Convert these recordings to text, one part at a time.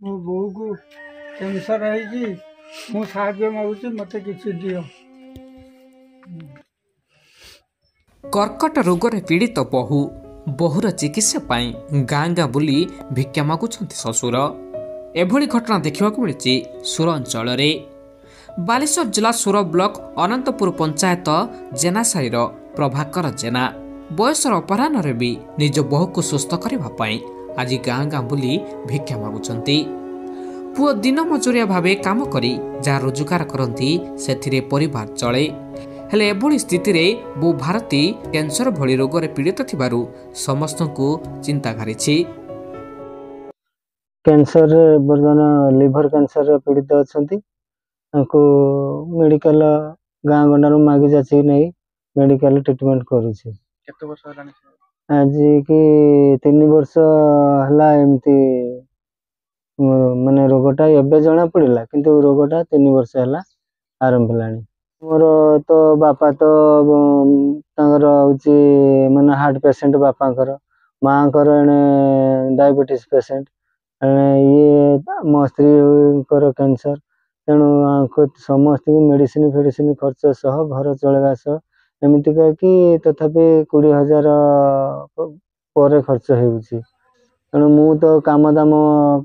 ମୋ ବୋଉକୁ କ୍ୟାନ୍ସର ହେଇଛି, ମୁଁ ସାହାଯ୍ୟ ମାଗୁଛି, ମୋତେ କିଛି ଦିଅ। କର୍କଟ ରୋଗରେ ପୀଡ଼ିତ ବୋହୁର ଚିକିତ୍ସା ପାଇଁ ଗାଁ ଗାଁ ବୁଲି ଭିକ୍ଷା ମାଗୁଛନ୍ତି ଶ୍ୱଶୁର। ଏଭଳି ଘଟଣା ଦେଖିବାକୁ ମିଳିଛି ସୁର ଅଞ୍ଚଳରେ। ବାଲେଶ୍ୱର ଜିଲ୍ଲା ସୁର ବ୍ଲକ ଅନନ୍ତପୁର ପଞ୍ଚାୟତ ଜେନାସାହିର ପ୍ରଭାକର ଜେନା ବୟସର ଅପରାହ୍ନରେ ବି ନିଜ ବୋହୂକୁ ସୁସ୍ଥ କରିବା ପାଇଁ ଆଜି ଗାଁ ଗାଁ ବୁଲି ଭିକ୍ଷା ମାଗୁଛନ୍ତି। ପୁଅ ଦିନ ମଜୁରିଆ ଭାବେ କାମ କରି ଯାହା ରୋଜଗାର କରନ୍ତି ସେଥିରେ ପରିବାର ଚଳେ। ହେଲେ ଏଭଳି ସ୍ଥିତିରେ ବୋଉ ଭାରତୀ କ୍ୟାନ୍ସର ଭଳି ରୋଗରେ ପୀଡ଼ିତ ଥିବାରୁ ସମସ୍ତଙ୍କୁ ଚିନ୍ତା ଘାରିଛି। କ୍ୟାନ୍ସରରେ ବର୍ତ୍ତମାନ ଲିଭର କ୍ୟାନ୍ସରରେ ପୀଡ଼ିତ ଅଛନ୍ତି। ତାଙ୍କୁ ମେଡ଼ିକାଲ ଗାଁ ଗଣ୍ଡାରୁ ମାଗି ଯାଚିକି ନେଇ ମେଡ଼ିକାଲ ଟ୍ରିଟମେଣ୍ଟ କରୁଛି। କେତେ ବର୍ଷ ହେଲାଣି? ଆଜିକି 3 ବର୍ଷ ହେଲା ଏମିତି ମାନେ ରୋଗଟା ଏବେ ଜଣା ପଡ଼ିଲା, କିନ୍ତୁ ରୋଗଟା 3 ବର୍ଷ ହେଲା ଆରମ୍ଭ ହେଲାଣି। ମୋର ତ ବାପା ତ ତାଙ୍କର ହେଉଛି ମାନେ ହାର୍ଟ ପେସେଣ୍ଟ ବାପାଙ୍କର, ମାଆଙ୍କର ଏଣେ ଡାଇବେଟିସ୍ ପେସେଣ୍ଟ, ଇଏ ମୋ ସ୍ତ୍ରୀଙ୍କର କ୍ୟାନ୍ସର। ତେଣୁ ସମସ୍ତଙ୍କୁ ମେଡ଼ିସିନ ଫେଡ଼ିସିନ ଖର୍ଚ୍ଚ ସହ ଘର ଚଳେଇବା ସହ ଏମିତିକା କି ତଥାପି 20,000 ପରେ ଖର୍ଚ୍ଚ ହେଉଛି। ତେଣୁ ମୁଁ ତ କାମ ଦାମ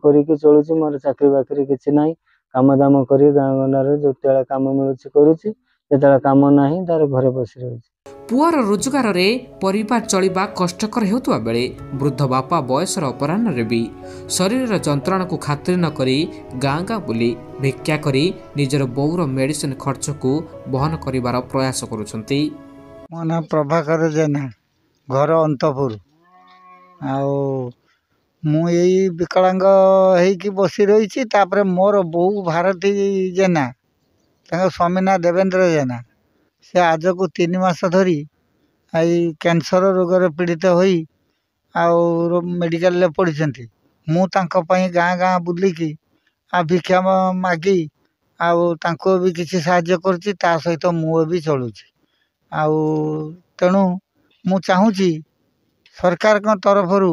କରିକି ଚଳୁଛି, ମୋର ଚାକିରି ବାକିରି କିଛି ନାହିଁ। କାମ ଦାମ କରି ଗାଁ ଗଣ୍ଡାରେ ଯେତେବେଳେ କାମ ମିଳୁଛି କରୁଛି, ଯେତେବେଳେ କାମ ନାହିଁ ତାର ଘରେ ବସି ରହୁଛି। ପୁଅର ରୋଜଗାରରେ ପରିବାର ଚଳିବା କଷ୍ଟକର ହେଉଥିବା ବେଳେ ବୃଦ୍ଧ ବାପା ବୟସର ଅପରାହ୍ନରେ ବି ଶରୀରର ଯନ୍ତ୍ରଣାକୁ ଖାତିର ନ କରି ଗାଁ ଗାଁ ବୁଲି ଭିକ୍ଷା କରି ନିଜର ବୋଉର ମେଡ଼ିସିନ ଖର୍ଚ୍ଚକୁ ବହନ କରିବାର ପ୍ରୟାସ କରୁଛନ୍ତି। ମୋ ନାଁ ପ୍ରଭାକର ଜେନା, ଘର ଅନ୍ତପୁର। ଆଉ ମୁଁ ଏଇ ବିକଳାଙ୍ଗ ହେଇକି ବସି ରହିଛି। ତାପରେ ମୋର ବୋଉ ଭାରତୀ ଜେନା, ତାଙ୍କ ସ୍ୱାମୀ ନାଁ ଦେବେନ୍ଦ୍ର ଜେନା, ସେ ଆଜକୁ 3 ମାସ ଧରି ଏଇ କ୍ୟାନ୍ସର ରୋଗରେ ପୀଡ଼ିତ ହୋଇ ଆଉ ମେଡ଼ିକାଲରେ ପଡ଼ିଛନ୍ତି। ମୁଁ ତାଙ୍କ ପାଇଁ ଗାଁ ଗାଁ ବୁଲିକି ଆଉ ଭିକ୍ଷା ମାଗି ଆଉ ତାଙ୍କୁ ବି କିଛି ସାହାଯ୍ୟ କରୁଛି, ତା ସହିତ ମୁଁ ବି ଚଳୁଛି। ଆଉ ତେଣୁ ମୁଁ ଚାହୁଁଛି ସରକାରଙ୍କ ତରଫରୁ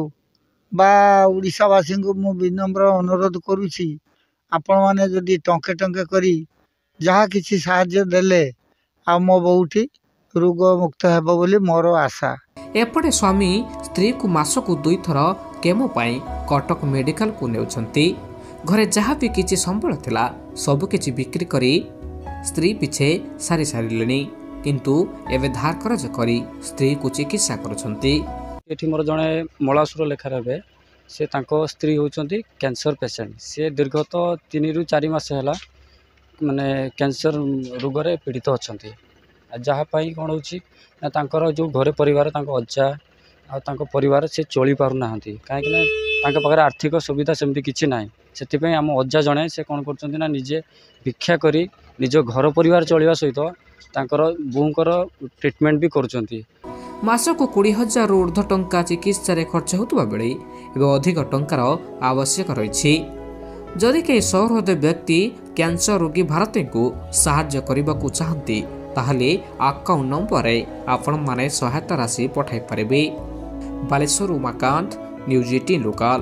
ବା ଓଡ଼ିଶାବାସୀଙ୍କୁ ମୁଁ ବିନମ୍ର ଅନୁରୋଧ କରୁଛି, ଆପଣମାନେ ଯଦି ଟଙ୍କେ ଟଙ୍କେ କରି ଯାହା କିଛି ସାହାଯ୍ୟ ଦେଲେ ଆଉ ମୋ ବୋଉଟି ରୋଗ ମୁକ୍ତ ହେବ ବୋଲି ମୋର ଆଶା। ଏପଟେ ସ୍ୱାମୀ ସ୍ତ୍ରୀକୁ ମାସକୁ 2 ଥର କେମୋ ପାଇଁ କଟକ ମେଡିକାଲକୁ ନେଉଛନ୍ତି। ଘରେ ଯାହା ବି କିଛି ସମ୍ବଳ ଥିଲା ସବୁକିଛି ବିକ୍ରି କରି ସ୍ତ୍ରୀ ପିଛେ ସାରିଲେଣି, କିନ୍ତୁ ଏବେ ଧାର କରଜ କରି ସ୍ତ୍ରୀକୁ ଚିକିତ୍ସା କରୁଛନ୍ତି। ଏଠି ମୋର ଜଣେ ମଳାସୁର ଲେଖାରେ ହେବେ, ସେ ତାଙ୍କ ସ୍ତ୍ରୀ ହେଉଛନ୍ତି କ୍ୟାନ୍ସର ପେସେଣ୍ଟ। ସେ ଦୀର୍ଘତ 3 ରୁ 4 ମାସ ହେଲା ମାନେ କ୍ୟାନ୍ସର ରୋଗରେ ପୀଡ଼ିତ ଅଛନ୍ତି। ଯାହା ପାଇଁ କ'ଣ ହେଉଛି ନା ତାଙ୍କର ଯେଉଁ ଘରେ ପରିବାର, ତାଙ୍କ ଅଜା ଆଉ ତାଙ୍କ ପରିବାର ସେ ଚଳି ପାରୁନାହାନ୍ତି, କାହିଁକିନା ତାଙ୍କ ପାଖରେ ଆର୍ଥିକ ସୁବିଧା ସେମିତି କିଛି ନାହିଁ। ସେଥିପାଇଁ ଆମ ଅଜା ଜଣେ ସେ କ'ଣ କରୁଛନ୍ତି ନା ନିଜେ ଭିକ୍ଷା କରି ନିଜ ଘର ପରିବାର ଚଳିବା ସହିତ ତାଙ୍କର ବୋଉଙ୍କର ଟ୍ରିଟମେଣ୍ଟ ବି କରୁଛନ୍ତି। ମାସକୁ 20,000 ରୁ ଉର୍ଦ୍ଧ୍ୱ ଟଙ୍କା ଚିକିତ୍ସାରେ ଖର୍ଚ୍ଚ ହେଉଥିବା ବେଳେ ଏବେ ଅଧିକ ଟଙ୍କାର ଆବଶ୍ୟକ ରହିଛି। ଯଦି କେହି ସହୃଦୟ ବ୍ୟକ୍ତି କ୍ୟାନ୍ସର ରୋଗୀ ଭାରତୀଙ୍କୁ ସାହାଯ୍ୟ କରିବାକୁ ଚାହାନ୍ତି, ତାହେଲେ ଆକାଉଣ୍ଟ ନମ୍ବରରେ ଆପଣମାନେ ସହାୟତା ରାଶି ପଠାଇ ପାରିବେ। Balasore Umakanta, news 18 local.